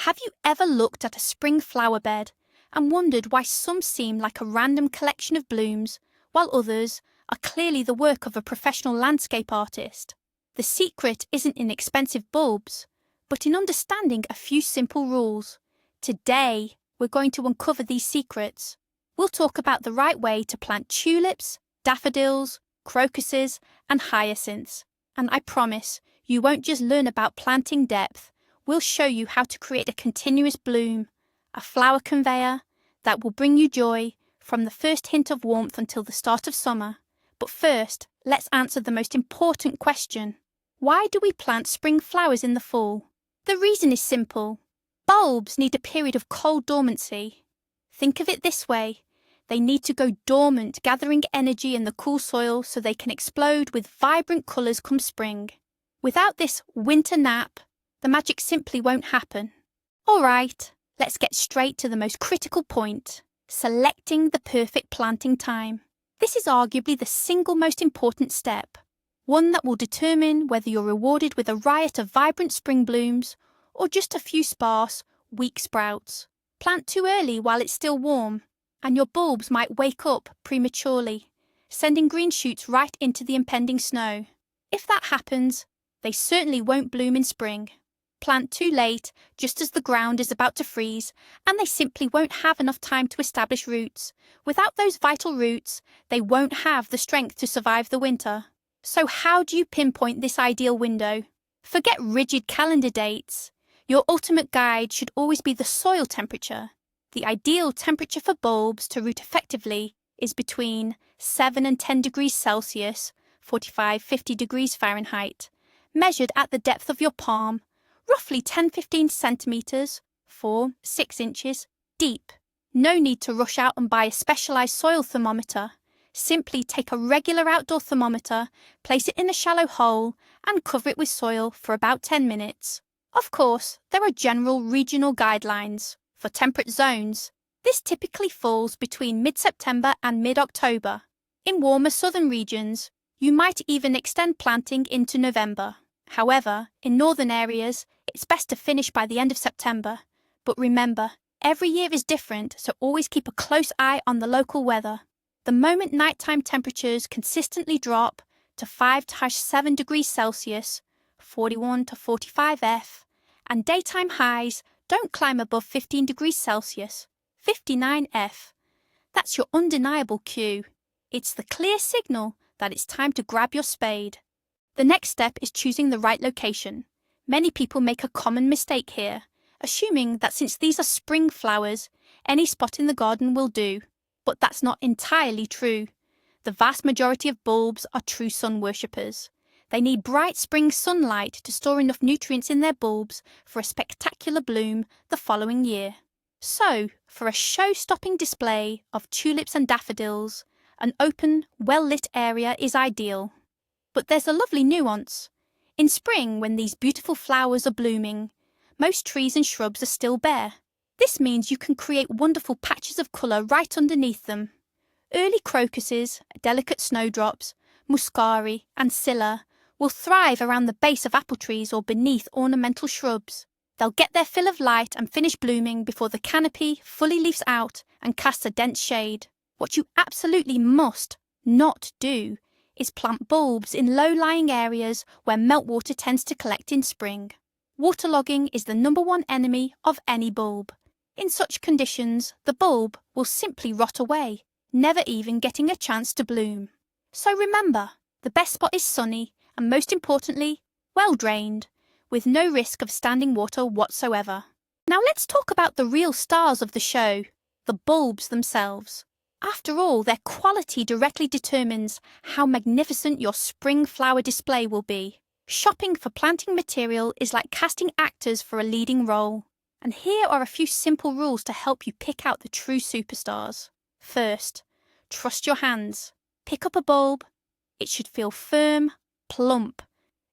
Have you ever looked at a spring flower bed and wondered why some seem like a random collection of blooms, while others are clearly the work of a professional landscape artist? The secret isn't in expensive bulbs, but in understanding a few simple rules. Today, we're going to uncover these secrets. We'll talk about the right way to plant tulips, daffodils, crocuses, and hyacinths. And I promise, you won't just learn about planting depth. We'll show you how to create a continuous bloom, a flower conveyor that will bring you joy from the first hint of warmth until the start of summer. But first, let's answer the most important question. Why do we plant spring flowers in the fall? The reason is simple. Bulbs need a period of cold dormancy. Think of it this way. They need to go dormant, gathering energy in the cool soil so they can explode with vibrant colours come spring. Without this winter nap, the magic simply won't happen. All right, let's get straight to the most critical point, selecting the perfect planting time. This is arguably the single most important step, one that will determine whether you're rewarded with a riot of vibrant spring blooms or just a few sparse, weak sprouts. Plant too early while it's still warm, and your bulbs might wake up prematurely, sending green shoots right into the impending snow. If that happens, they certainly won't bloom in spring. Plant too late, just as the ground is about to freeze, and they simply won't have enough time to establish roots. Without those vital roots, they won't have the strength to survive the winter. So how do you pinpoint this ideal window? Forget rigid calendar dates. Your ultimate guide should always be the soil temperature. The ideal temperature for bulbs to root effectively is between 7 and 10 degrees Celsius, 45-50 degrees Fahrenheit, measured at the depth of your palm, roughly 10-15 centimetres, 4-6 inches, deep. No need to rush out and buy a specialised soil thermometer. Simply take a regular outdoor thermometer, place it in a shallow hole, and cover it with soil for about 10 minutes. Of course, there are general regional guidelines. For temperate zones, this typically falls between mid-September and mid-October. In warmer southern regions, you might even extend planting into November. However, in northern areas, it's best to finish by the end of September. But remember, every year is different, so always keep a close eye on the local weather. The moment nighttime temperatures consistently drop to 5-7 degrees Celsius, 41-45 F, and daytime highs don't climb above 15 degrees Celsius, 59 F, that's your undeniable cue. It's the clear signal that it's time to grab your spade. The next step is choosing the right location. Many people make a common mistake here, assuming that since these are spring flowers, any spot in the garden will do. But that's not entirely true. The vast majority of bulbs are true sun worshippers. They need bright spring sunlight to store enough nutrients in their bulbs for a spectacular bloom the following year. So, for a show-stopping display of tulips and daffodils, an open, well-lit area is ideal. But there's a lovely nuance. In spring, when these beautiful flowers are blooming, most trees and shrubs are still bare. This means you can create wonderful patches of colour right underneath them. Early crocuses, delicate snowdrops, muscari and scilla will thrive around the base of apple trees or beneath ornamental shrubs. They'll get their fill of light and finish blooming before the canopy fully leaves out and casts a dense shade. What you absolutely must not do is plant bulbs in low-lying areas where meltwater tends to collect in spring. Waterlogging is the #1 enemy of any bulb. In such conditions, the bulb will simply rot away, never even getting a chance to bloom. So remember, the best spot is sunny and, most importantly, well drained, with no risk of standing water whatsoever. Now let's talk about the real stars of the show, the bulbs themselves. After all, their quality directly determines how magnificent your spring flower display will be. Shopping for planting material is like casting actors for a leading role. And here are a few simple rules to help you pick out the true superstars. First, trust your hands. Pick up a bulb. It should feel firm, plump,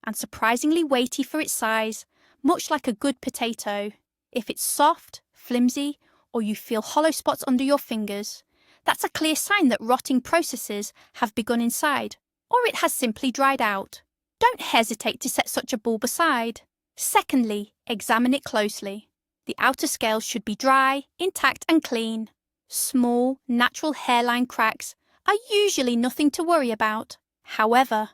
and surprisingly weighty for its size, much like a good potato. If it's soft, flimsy, or you feel hollow spots under your fingers, that's a clear sign that rotting processes have begun inside, or it has simply dried out. Don't hesitate to set such a bulb aside. Secondly, examine it closely. The outer scales should be dry, intact and clean. Small, natural hairline cracks are usually nothing to worry about. However,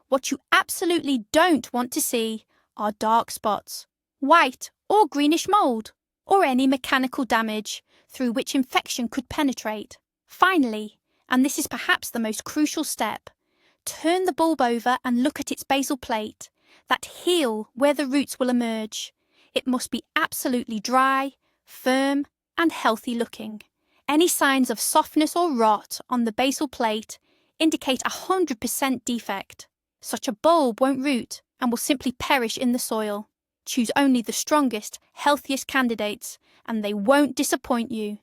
what you absolutely don't want to see are dark spots, white or greenish mould, or any mechanical damage through which infection could penetrate. Finally, and this is perhaps the most crucial step, turn the bulb over and look at its basal plate, that heel where the roots will emerge. It must be absolutely dry, firm, and healthy looking. Any signs of softness or rot on the basal plate indicate a 100% defect. Such a bulb won't root and will simply perish in the soil. Choose only the strongest, healthiest candidates, and they won't disappoint you.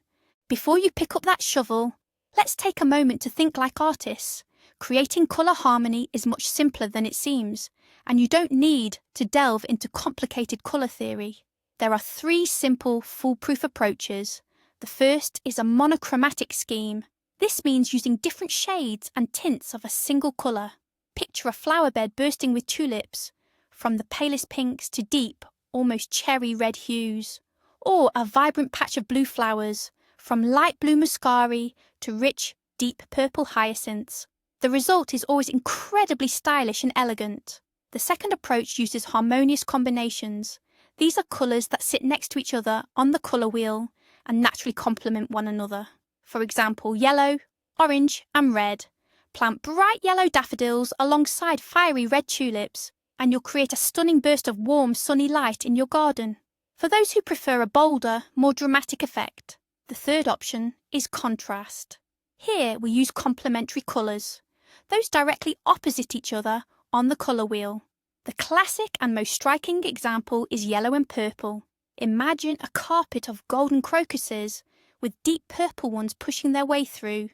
Before you pick up that shovel, let's take a moment to think like artists. Creating colour harmony is much simpler than it seems, and you don't need to delve into complicated colour theory. There are 3 simple, foolproof approaches. The first is a monochromatic scheme. This means using different shades and tints of a single colour. Picture a flower bed bursting with tulips, from the palest pinks to deep, almost cherry red hues, or a vibrant patch of blue flowers, from light blue muscari to rich, deep purple hyacinths. The result is always incredibly stylish and elegant. The second approach uses harmonious combinations. These are colours that sit next to each other on the colour wheel and naturally complement one another. For example, yellow, orange and red. Plant bright yellow daffodils alongside fiery red tulips, and you'll create a stunning burst of warm, sunny light in your garden. For those who prefer a bolder, more dramatic effect, the third option is contrast. Here we use complementary colours, those directly opposite each other on the colour wheel. The classic and most striking example is yellow and purple. Imagine a carpet of golden crocuses with deep purple ones pushing their way through.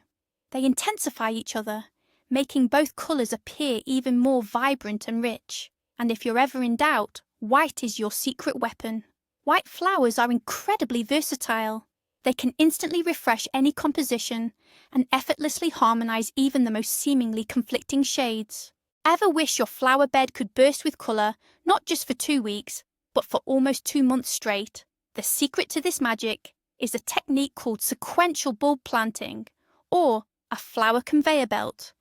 They intensify each other, making both colours appear even more vibrant and rich. And if you're ever in doubt, white is your secret weapon. White flowers are incredibly versatile. They can instantly refresh any composition and effortlessly harmonise even the most seemingly conflicting shades. Ever wish your flower bed could burst with colour, not just for 2 weeks, but for almost 2 months straight? The secret to this magic is a technique called sequential bulb planting, or a flower conveyor belt.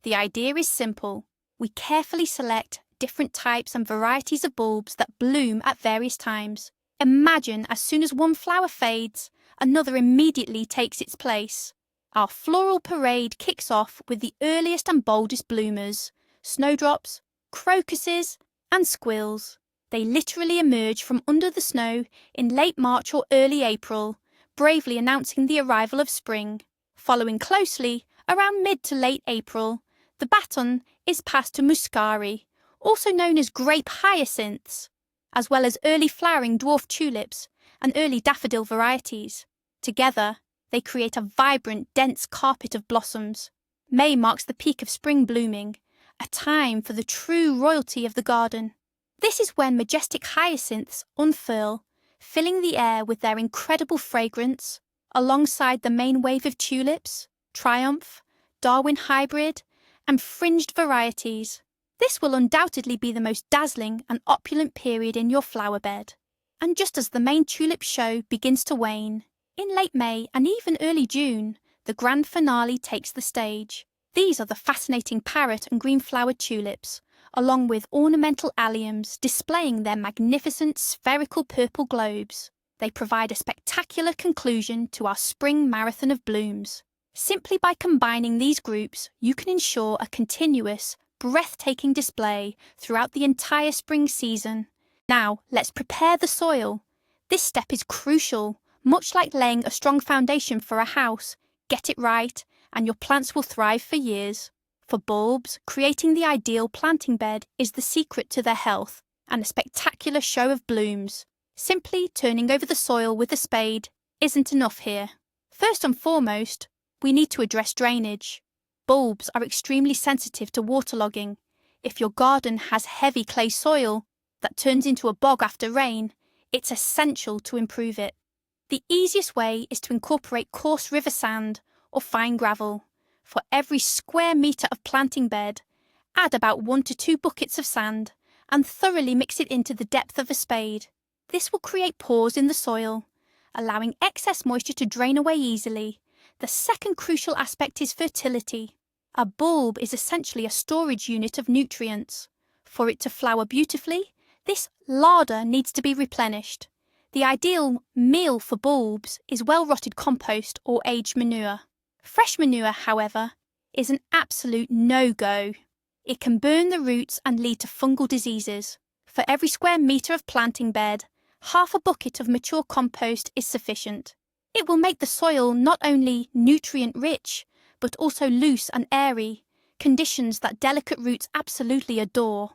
The idea is simple. We carefully select different types and varieties of bulbs that bloom at various times. Imagine as soon as one flower fades, another immediately takes its place. Our floral parade kicks off with the earliest and boldest bloomers, snowdrops, crocuses, and squills. They literally emerge from under the snow in late March or early April, bravely announcing the arrival of spring. Following closely, around mid to late April, the baton is passed to muscari, also known as grape hyacinths, as well as early flowering dwarf tulips and early daffodil varieties. Together, they create a vibrant, dense carpet of blossoms. May marks the peak of spring blooming, a time for the true royalty of the garden. This is when majestic hyacinths unfurl, filling the air with their incredible fragrance, alongside the main wave of tulips, triumph, Darwin hybrid, and fringed varieties. This will undoubtedly be the most dazzling and opulent period in your flower bed. And just as the main tulip show begins to wane, in late May and even early June, the grand finale takes the stage. These are the fascinating parrot and green-flowered tulips, along with ornamental alliums displaying their magnificent spherical purple globes. They provide a spectacular conclusion to our spring marathon of blooms. Simply by combining these groups, you can ensure a continuous, breathtaking display throughout the entire spring season. Now, let's prepare the soil. This step is crucial, much like laying a strong foundation for a house. Get it right, and your plants will thrive for years. For bulbs, creating the ideal planting bed is the secret to their health and a spectacular show of blooms. Simply turning over the soil with a spade isn't enough here. First and foremost, we need to address drainage. Bulbs are extremely sensitive to waterlogging. If your garden has heavy clay soil that turns into a bog after rain, it's essential to improve it. The easiest way is to incorporate coarse river sand or fine gravel. For every square metre of planting bed, add about 1 to 2 buckets of sand and thoroughly mix it into the depth of a spade. This will create pores in the soil, allowing excess moisture to drain away easily. The second crucial aspect is fertility. A bulb is essentially a storage unit of nutrients. For it to flower beautifully, this larder needs to be replenished. The ideal meal for bulbs is well-rotted compost or aged manure. Fresh manure, however, is an absolute no-go. It can burn the roots and lead to fungal diseases. For every square metre of planting bed, half a bucket of mature compost is sufficient. It will make the soil not only nutrient-rich, but also loose and airy, conditions that delicate roots absolutely adore.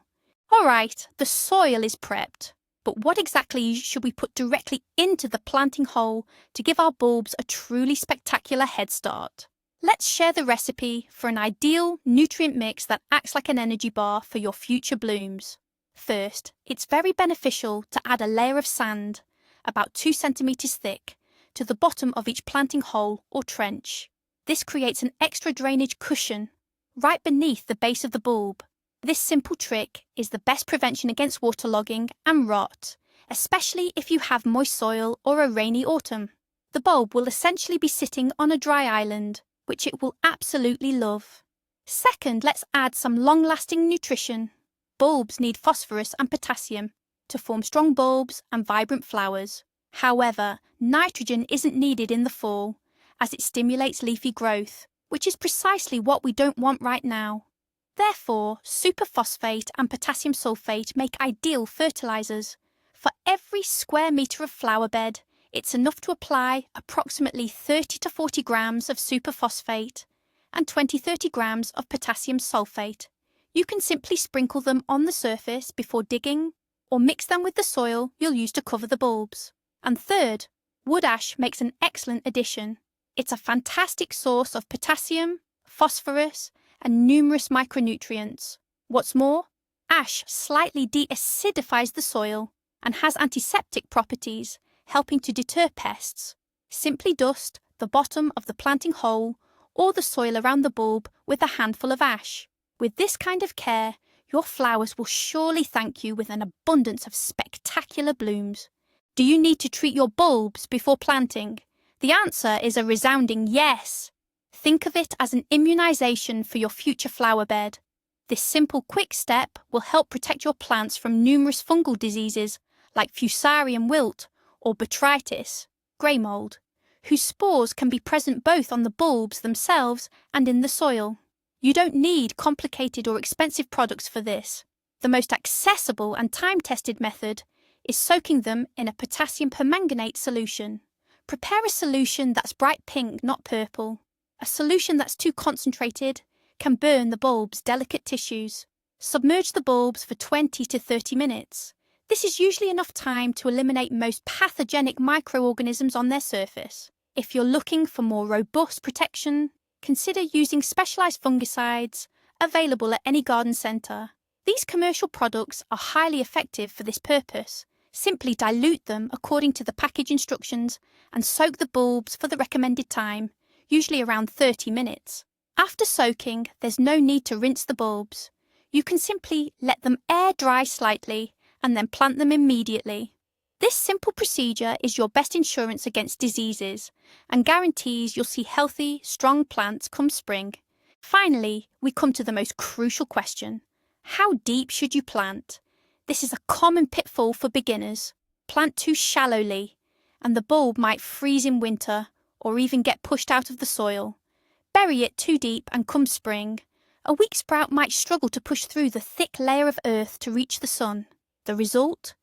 Alright, the soil is prepped, but what exactly should we put directly into the planting hole to give our bulbs a truly spectacular head start? Let's share the recipe for an ideal nutrient mix that acts like an energy bar for your future blooms. First, it's very beneficial to add a layer of sand, about 2 centimetres thick, to the bottom of each planting hole or trench. This creates an extra drainage cushion right beneath the base of the bulb. This simple trick is the best prevention against waterlogging and rot, especially if you have moist soil or a rainy autumn. The bulb will essentially be sitting on a dry island, which it will absolutely love. Second, let's add some long-lasting nutrition. Bulbs need phosphorus and potassium to form strong bulbs and vibrant flowers. However, nitrogen isn't needed in the fall, as it stimulates leafy growth, which is precisely what we don't want right now. Therefore, superphosphate and potassium sulfate make ideal fertilizers. For every square metre of flower bed, it's enough to apply approximately 30 to 40 grams of superphosphate and 20-30 grams of potassium sulfate. You can simply sprinkle them on the surface before digging, or mix them with the soil you'll use to cover the bulbs. And third, wood ash makes an excellent addition. It's a fantastic source of potassium, phosphorus, and numerous micronutrients. What's more, ash slightly de-acidifies the soil and has antiseptic properties, helping to deter pests. Simply dust the bottom of the planting hole or the soil around the bulb with a handful of ash. With this kind of care, your flowers will surely thank you with an abundance of spectacular blooms. Do you need to treat your bulbs before planting? The answer is a resounding yes. Think of it as an immunization for your future flower bed. This simple quick step will help protect your plants from numerous fungal diseases like fusarium wilt or botrytis, grey mold, whose spores can be present both on the bulbs themselves and in the soil. You don't need complicated or expensive products for this. The most accessible and time-tested method is soaking them in a potassium permanganate solution. Prepare a solution that's bright pink, not purple. A solution that's too concentrated can burn the bulb's delicate tissues. Submerge the bulbs for 20 to 30 minutes. This is usually enough time to eliminate most pathogenic microorganisms on their surface. If you're looking for more robust protection, consider using specialised fungicides available at any garden centre. These commercial products are highly effective for this purpose. Simply dilute them according to the package instructions and soak the bulbs for the recommended time, usually around 30 minutes. After soaking, there's no need to rinse the bulbs. You can simply let them air dry slightly and then plant them immediately. This simple procedure is your best insurance against diseases and guarantees you'll see healthy, strong plants come spring. Finally, we come to the most crucial question. How deep should you plant? This is a common pitfall for beginners. Plant too shallowly, and the bulb might freeze in winter or even get pushed out of the soil. Bury it too deep and come spring, a weak sprout might struggle to push through the thick layer of earth to reach the sun. The result?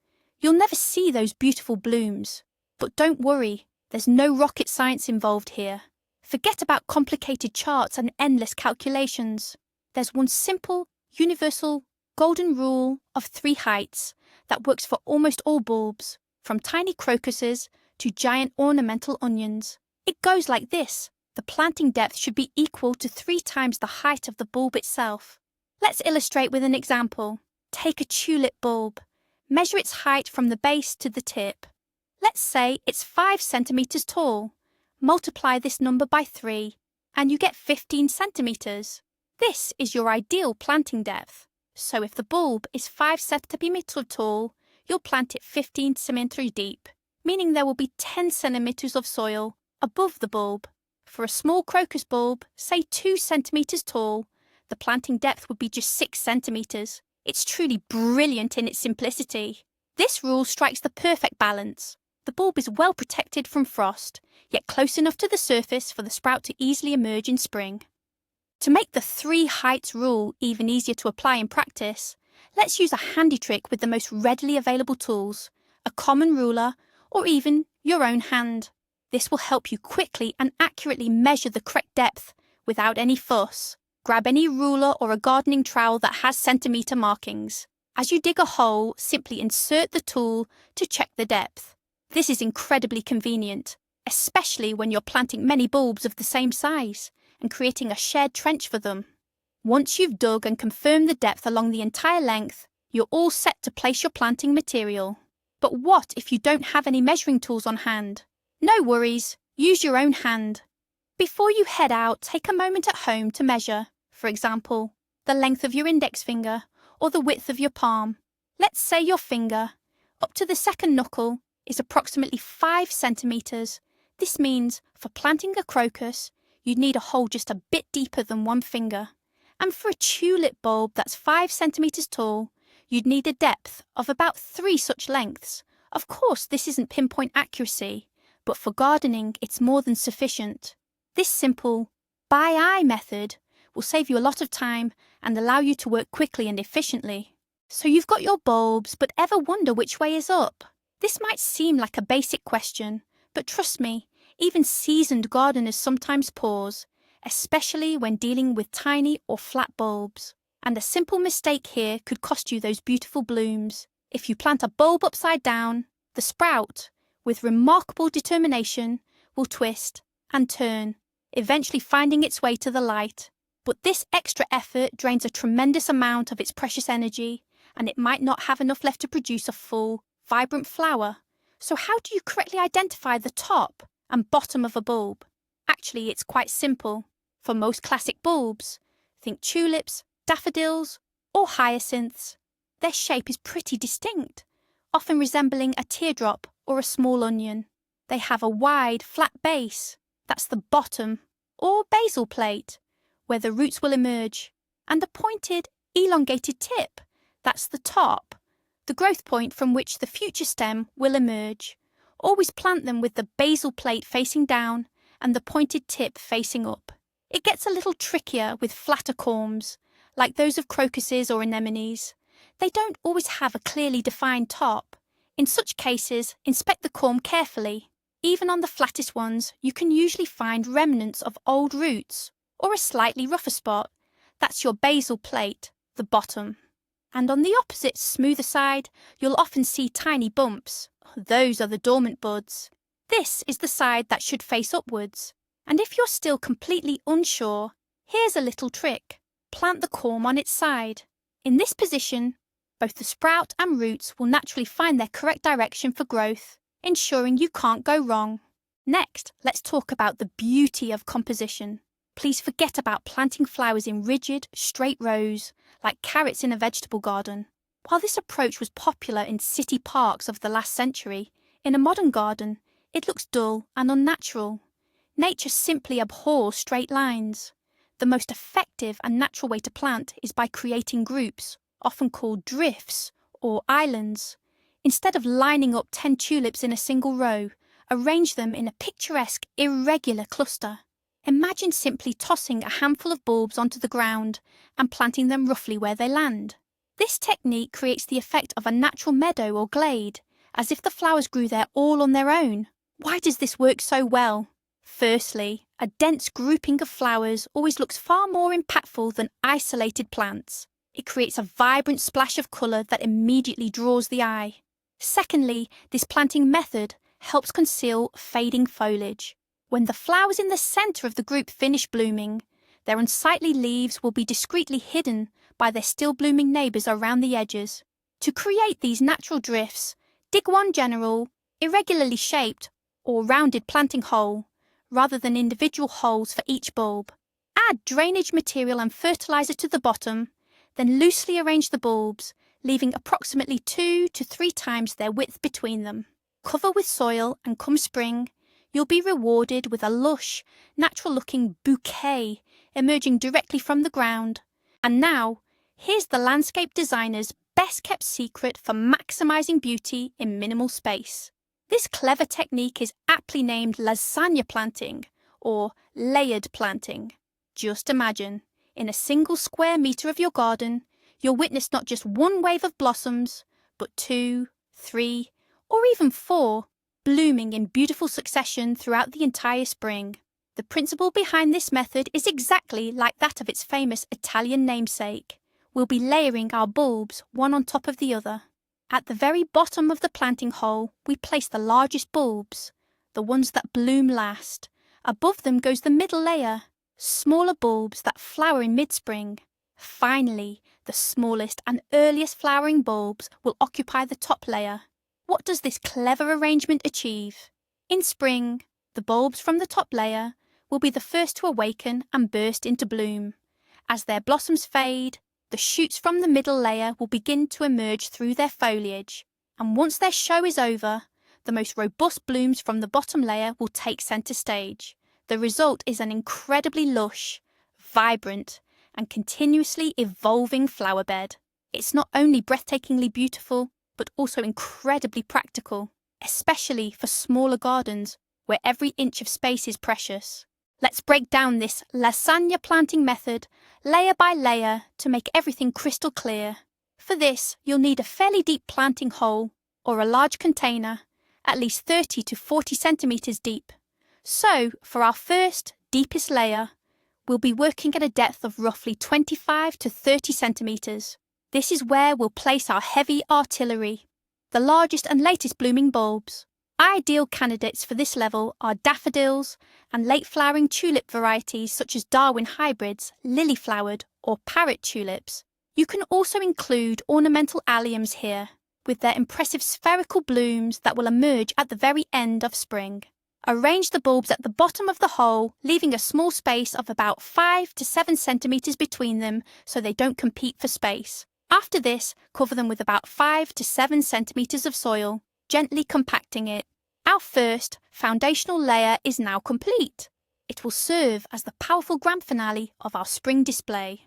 You'll never see those beautiful blooms. But don't worry, there's no rocket science involved here. Forget about complicated charts and endless calculations. There's one simple, universal, golden rule of 3 heights that works for almost all bulbs, from tiny crocuses to giant ornamental onions. It goes like this. The planting depth should be equal to 3 times the height of the bulb itself. Let's illustrate with an example. Take a tulip bulb. Measure its height from the base to the tip. Let's say it's 5 centimetres tall. Multiply this number by 3, and you get 15 centimetres. This is your ideal planting depth. So if the bulb is 5 centimetres tall, you'll plant it 15 centimeters deep, meaning there will be 10 centimeters of soil above the bulb. For a small crocus bulb, say 2 centimeters tall, the planting depth would be just 6 centimeters. It's truly brilliant in its simplicity. This rule strikes the perfect balance. The bulb is well protected from frost, yet close enough to the surface for the sprout to easily emerge in spring. To make the 3 heights rule even easier to apply in practice, let's use a handy trick with the most readily available tools, a common ruler, or even your own hand. This will help you quickly and accurately measure the correct depth without any fuss. Grab any ruler or a gardening trowel that has centimeter markings. As you dig a hole, simply insert the tool to check the depth. This is incredibly convenient, especially when you're planting many bulbs of the same size and creating a shared trench for them. Once you've dug and confirmed the depth along the entire length, you're all set to place your planting material. But what if you don't have any measuring tools on hand? No worries, use your own hand. Before you head out, take a moment at home to measure, for example, the length of your index finger or the width of your palm. Let's say your finger, up to the second knuckle, is approximately 5 centimeters. This means for planting a crocus, you'd need a hole just a bit deeper than 1 finger. And for a tulip bulb that's 5 centimeters tall, you'd need a depth of about 3 such lengths. Of course, this isn't pinpoint accuracy, but for gardening, it's more than sufficient. This simple by eye method will save you a lot of time and allow you to work quickly and efficiently. So you've got your bulbs, but ever wonder which way is up? This might seem like a basic question, but trust me, even seasoned gardeners sometimes pause, especially when dealing with tiny or flat bulbs. And a simple mistake here could cost you those beautiful blooms. If you plant a bulb upside down, the sprout, with remarkable determination, will twist and turn, eventually finding its way to the light. But this extra effort drains a tremendous amount of its precious energy, and it might not have enough left to produce a full, vibrant flower. So how do you correctly identify the top and bottom of a bulb? Actually, it's quite simple. For most classic bulbs, think tulips, daffodils, or hyacinths. Their shape is pretty distinct, often resembling a teardrop or a small onion. They have a wide, flat base, that's the bottom, or basal plate, where the roots will emerge, and a pointed, elongated tip, that's the top, the growth point from which the future stem will emerge. Always plant them with the basal plate facing down and the pointed tip facing up. It gets a little trickier with flatter corms, like those of crocuses or anemones. They don't always have a clearly defined top. In such cases, inspect the corm carefully. Even on the flattest ones, you can usually find remnants of old roots, or a slightly rougher spot. That's your basal plate, the bottom. And on the opposite, smoother side, you'll often see tiny bumps. Those are the dormant buds. This is the side that should face upwards. And if you're still completely unsure, here's a little trick. Plant the corm on its side. In this position, both the sprout and roots will naturally find their correct direction for growth, ensuring you can't go wrong. Next, let's talk about the beauty of composition. Please forget about planting flowers in rigid, straight rows, like carrots in a vegetable garden. While this approach was popular in city parks of the last century, in a modern garden, it looks dull and unnatural. Nature simply abhors straight lines. The most effective and natural way to plant is by creating groups, often called drifts or islands. Instead of lining up 10 tulips in a single row, arrange them in a picturesque, irregular cluster. Imagine simply tossing a handful of bulbs onto the ground and planting them roughly where they land. This technique creates the effect of a natural meadow or glade, as if the flowers grew there all on their own. Why does this work so well? Firstly, a dense grouping of flowers always looks far more impactful than isolated plants. It creates a vibrant splash of colour that immediately draws the eye. Secondly, this planting method helps conceal fading foliage. When the flowers in the centre of the group finish blooming, their unsightly leaves will be discreetly hidden by their still blooming neighbours around the edges. To create these natural drifts, dig one general, irregularly shaped or rounded planting hole, rather than individual holes for each bulb. Add drainage material and fertiliser to the bottom, then loosely arrange the bulbs, leaving approximately 2 to 3 times their width between them. Cover with soil and come spring, you'll be rewarded with a lush, natural-looking bouquet emerging directly from the ground. And now, here's the landscape designer's best-kept secret for maximising beauty in minimal space. This clever technique is aptly named lasagna planting, or layered planting. Just imagine, in a single square metre of your garden, you'll witness not just one wave of blossoms, but 2, 3, or even 4, blooming in beautiful succession throughout the entire spring. The principle behind this method is exactly like that of its famous Italian namesake. We'll be layering our bulbs one on top of the other. At the very bottom of the planting hole, we place the largest bulbs, the ones that bloom last. Above them goes the middle layer, smaller bulbs that flower in mid-spring. Finally, the smallest and earliest flowering bulbs will occupy the top layer. What does this clever arrangement achieve? In spring, the bulbs from the top layer will be the first to awaken and burst into bloom. As their blossoms fade, the shoots from the middle layer will begin to emerge through their foliage, and once their show is over, the most robust blooms from the bottom layer will take centre stage. The result is an incredibly lush, vibrant, and continuously evolving flower bed. It's not only breathtakingly beautiful, but also incredibly practical, especially for smaller gardens where every inch of space is precious. Let's break down this lasagna planting method layer by layer to make everything crystal clear. For this, you'll need a fairly deep planting hole or a large container, at least 30 to 40 centimetres deep. So, for our first, deepest layer, we'll be working at a depth of roughly 25 to 30 centimetres. This is where we'll place our heavy artillery, the largest and latest blooming bulbs. Ideal candidates for this level are daffodils and late-flowering tulip varieties such as Darwin hybrids, lily-flowered or parrot tulips. You can also include ornamental alliums here, with their impressive spherical blooms that will emerge at the very end of spring. Arrange the bulbs at the bottom of the hole, leaving a small space of about 5 to 7 centimetres between them so they don't compete for space. After this, cover them with about 5 to 7 centimetres of soil, gently compacting it. Our first, foundational layer is now complete. It will serve as the powerful grand finale of our spring display.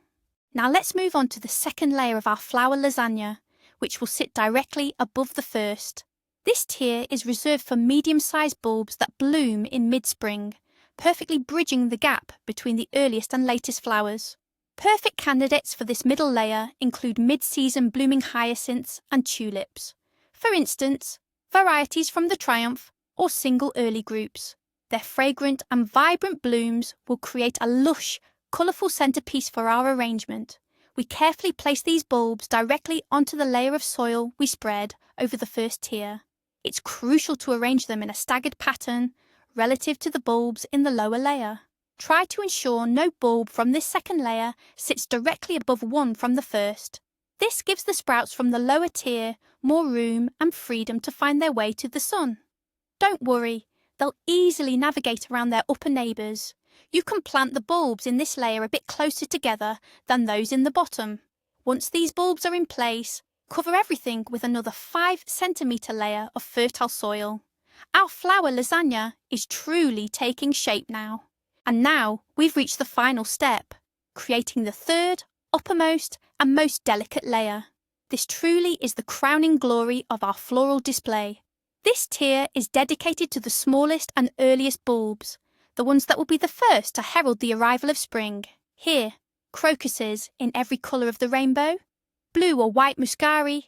Now let's move on to the second layer of our flower lasagna, which will sit directly above the first. This tier is reserved for medium-sized bulbs that bloom in mid-spring, perfectly bridging the gap between the earliest and latest flowers. Perfect candidates for this middle layer include mid-season blooming hyacinths and tulips. For instance, varieties from the Triumph or single early groups. Their fragrant and vibrant blooms will create a lush, colourful centrepiece for our arrangement. We carefully place these bulbs directly onto the layer of soil we spread over the first tier. It's crucial to arrange them in a staggered pattern relative to the bulbs in the lower layer. Try to ensure no bulb from this second layer sits directly above one from the first. This gives the sprouts from the lower tier more room and freedom to find their way to the sun. Don't worry, they'll easily navigate around their upper neighbours. You can plant the bulbs in this layer a bit closer together than those in the bottom. Once these bulbs are in place, cover everything with another 5 centimetre layer of fertile soil. Our flower lasagna is truly taking shape now. And now we've reached the final step, creating the third, uppermost and most delicate layer. This truly is the crowning glory of our floral display. This tier is dedicated to the smallest and earliest bulbs, the ones that will be the first to herald the arrival of spring. Here, crocuses in every colour of the rainbow, blue or white muscari,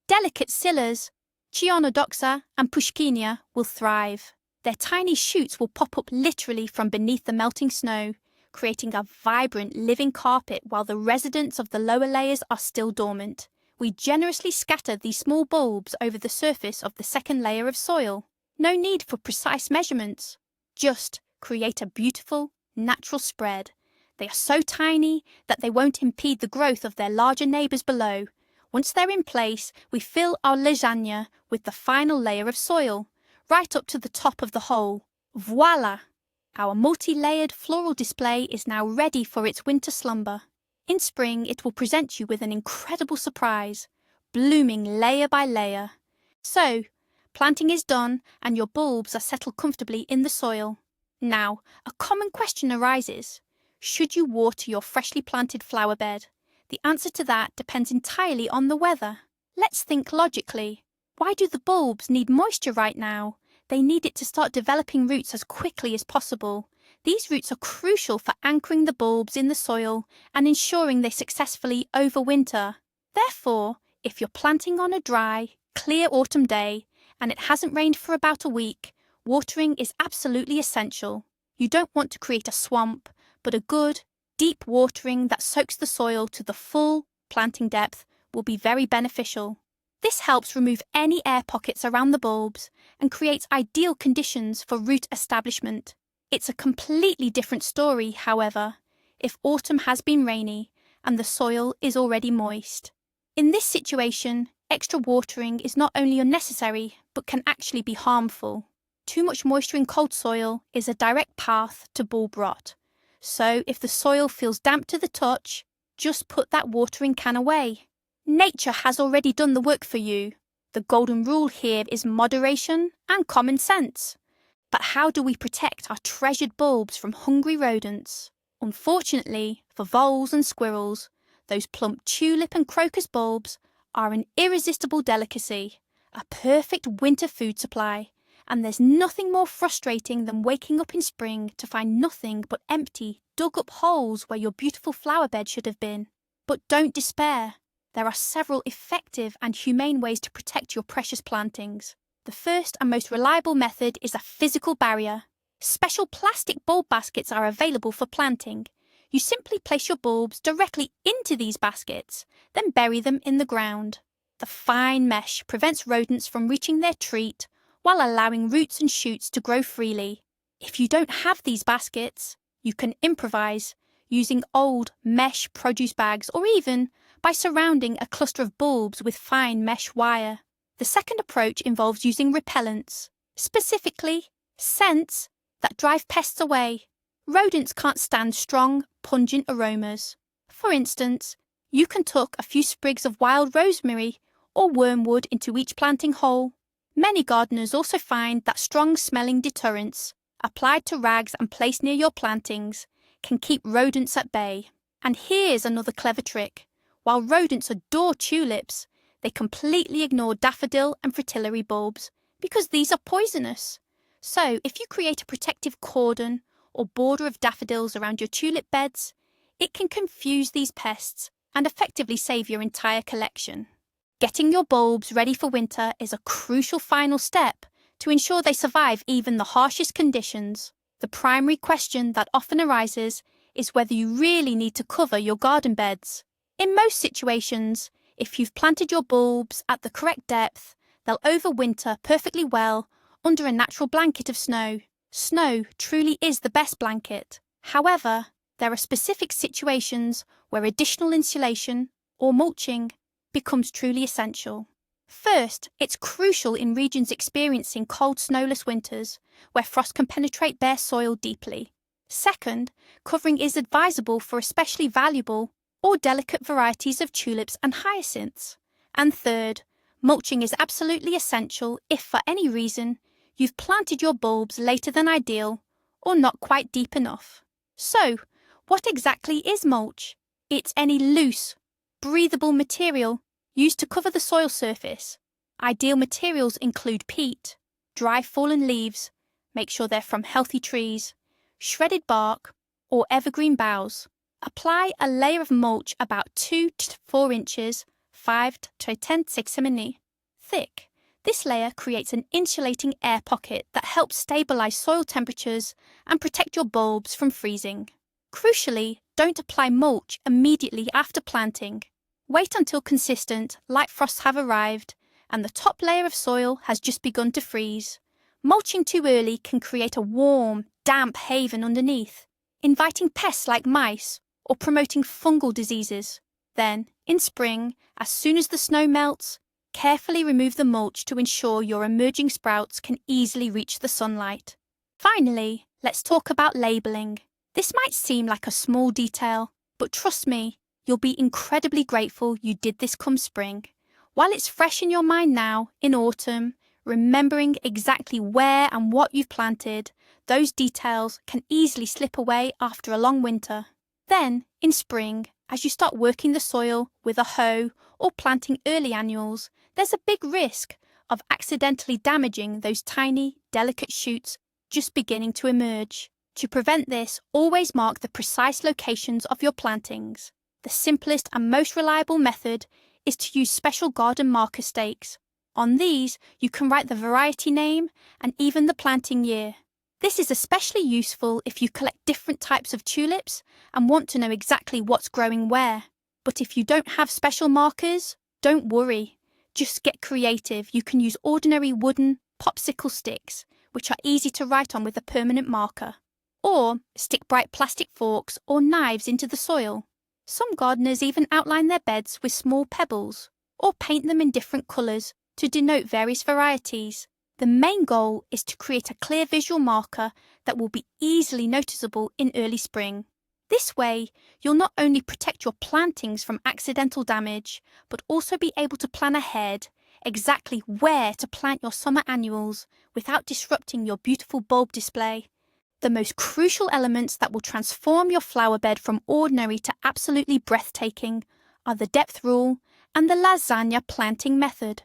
delicate scillas, chionodoxa and pushkinia will thrive. Their tiny shoots will pop up literally from beneath the melting snow, creating a vibrant living carpet while the residents of the lower layers are still dormant. We generously scatter these small bulbs over the surface of the second layer of soil. No need for precise measurements. Just create a beautiful, natural spread. They are so tiny that they won't impede the growth of their larger neighbours below. Once they're in place, we fill our lasagna with the final layer of soil, right up to the top of the hole. Voila! Our multi-layered floral display is now ready for its winter slumber. In spring, it will present you with an incredible surprise. blooming layer by layer. So, planting is done and your bulbs are settled comfortably in the soil. Now, a common question arises. Should you water your freshly planted flower bed? The answer to that depends entirely on the weather. Let's think logically. Why do the bulbs need moisture right now? They need it to start developing roots as quickly as possible. These roots are crucial for anchoring the bulbs in the soil and ensuring they successfully overwinter. Therefore, if you're planting on a dry, clear autumn day and it hasn't rained for about a week, watering is absolutely essential. You don't want to create a swamp, but a good, deep watering that soaks the soil to the full planting depth will be very beneficial. This helps remove any air pockets around the bulbs and creates ideal conditions for root establishment. It's a completely different story, however, if autumn has been rainy and the soil is already moist. In this situation, extra watering is not only unnecessary but can actually be harmful. Too much moisture in cold soil is a direct path to bulb rot. So if the soil feels damp to the touch, just put that watering can away. Nature has already done the work for you. The golden rule here is moderation and common sense. But how do we protect our treasured bulbs from hungry rodents? Unfortunately, for voles and squirrels, those plump tulip and crocus bulbs are an irresistible delicacy, a perfect winter food supply, and there's nothing more frustrating than waking up in spring to find nothing but empty, dug-up holes where your beautiful flower bed should have been. But don't despair. There are several effective and humane ways to protect your precious plantings. The first and most reliable method is a physical barrier. Special plastic bulb baskets are available for planting. You simply place your bulbs directly into these baskets, then bury them in the ground. The fine mesh prevents rodents from reaching their treat while allowing roots and shoots to grow freely. If you don't have these baskets, you can improvise using old mesh produce bags or even by surrounding a cluster of bulbs with fine mesh wire. The second approach involves using repellents, specifically scents that drive pests away. Rodents can't stand strong, pungent aromas. For instance, you can tuck a few sprigs of wild rosemary or wormwood into each planting hole. Many gardeners also find that strong-smelling deterrents, applied to rags and placed near your plantings, can keep rodents at bay. And here's another clever trick. While rodents adore tulips, they completely ignore daffodil and fritillary bulbs because these are poisonous. So if you create a protective cordon or border of daffodils around your tulip beds, it can confuse these pests and effectively save your entire collection. Getting your bulbs ready for winter is a crucial final step to ensure they survive even the harshest conditions. The primary question that often arises is whether you really need to cover your garden beds. In most situations, if you've planted your bulbs at the correct depth, they'll overwinter perfectly well under a natural blanket of snow. Snow truly is the best blanket. However, there are specific situations where additional insulation or mulching becomes truly essential. First, it's crucial in regions experiencing cold, snowless winters, where frost can penetrate bare soil deeply. Second, covering is advisable for especially valuable or delicate varieties of tulips and hyacinths. And third, mulching is absolutely essential if for any reason you've planted your bulbs later than ideal or not quite deep enough. So, what exactly is mulch? It's any loose, breathable material used to cover the soil surface. Ideal materials include peat, dry fallen leaves, make sure they're from healthy trees, shredded bark, or evergreen boughs. Apply a layer of mulch about 2 to 4 inches, 5 to 10 cm thick. This layer creates an insulating air pocket that helps stabilize soil temperatures and protect your bulbs from freezing. Crucially, don't apply mulch immediately after planting. Wait until consistent, light frosts have arrived and the top layer of soil has just begun to freeze. Mulching too early can create a warm, damp haven underneath, inviting pests like mice or promoting fungal diseases. Then, in spring, as soon as the snow melts, carefully remove the mulch to ensure your emerging sprouts can easily reach the sunlight. Finally, let's talk about labelling. This might seem like a small detail, but trust me, you'll be incredibly grateful you did this come spring. While it's fresh in your mind now, in autumn, remembering exactly where and what you've planted, those details can easily slip away after a long winter. Then, in spring, as you start working the soil with a hoe or planting early annuals, there's a big risk of accidentally damaging those tiny, delicate shoots just beginning to emerge. To prevent this, always mark the precise locations of your plantings. The simplest and most reliable method is to use special garden marker stakes. On these, you can write the variety name and even the planting year. This is especially useful if you collect different types of tulips and want to know exactly what's growing where. But if you don't have special markers, don't worry. Just get creative. You can use ordinary wooden popsicle sticks, which are easy to write on with a permanent marker. Or stick bright plastic forks or knives into the soil. Some gardeners even outline their beds with small pebbles, or paint them in different colours to denote various varieties. The main goal is to create a clear visual marker that will be easily noticeable in early spring. This way, you'll not only protect your plantings from accidental damage, but also be able to plan ahead exactly where to plant your summer annuals without disrupting your beautiful bulb display. The most crucial elements that will transform your flower bed from ordinary to absolutely breathtaking are the depth rule and the lasagna planting method.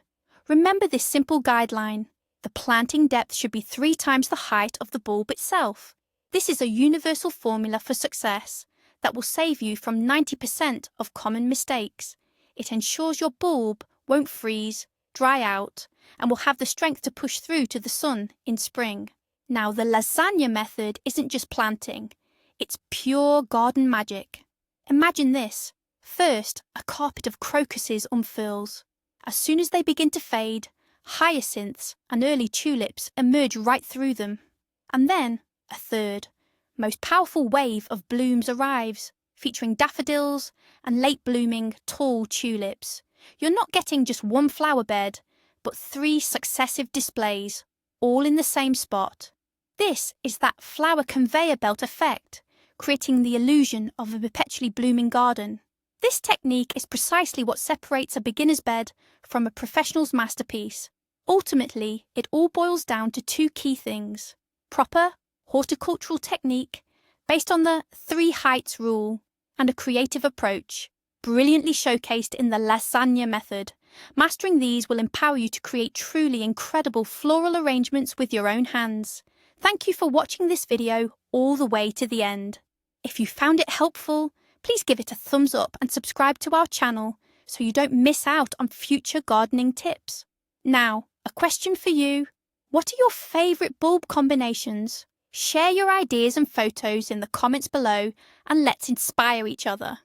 Remember this simple guideline. The planting depth should be 3 times the height of the bulb itself. This is a universal formula for success that will save you from 90% of common mistakes. It ensures your bulb won't freeze, dry out, and will have the strength to push through to the sun in spring. Now, the lasagna method isn't just planting, it's pure garden magic. Imagine this. First, a carpet of crocuses unfurls. As soon as they begin to fade, hyacinths and early tulips emerge right through them. And then, a third, most powerful wave of blooms arrives, featuring daffodils and late-blooming tall tulips. You're not getting just one flower bed, but 3 successive displays, all in the same spot. This is that flower conveyor belt effect, creating the illusion of a perpetually blooming garden. This technique is precisely what separates a beginner's bed from a professional's masterpiece. Ultimately, it all boils down to 2 key things: proper horticultural technique, based on the 3 heights rule, and a creative approach, brilliantly showcased in the lasagna method. Mastering these will empower you to create truly incredible floral arrangements with your own hands. Thank you for watching this video all the way to the end. If you found it helpful, please give it a thumbs up and subscribe to our channel so you don't miss out on future gardening tips. Now, a question for you. What are your favourite bulb combinations? Share your ideas and photos in the comments below and let's inspire each other.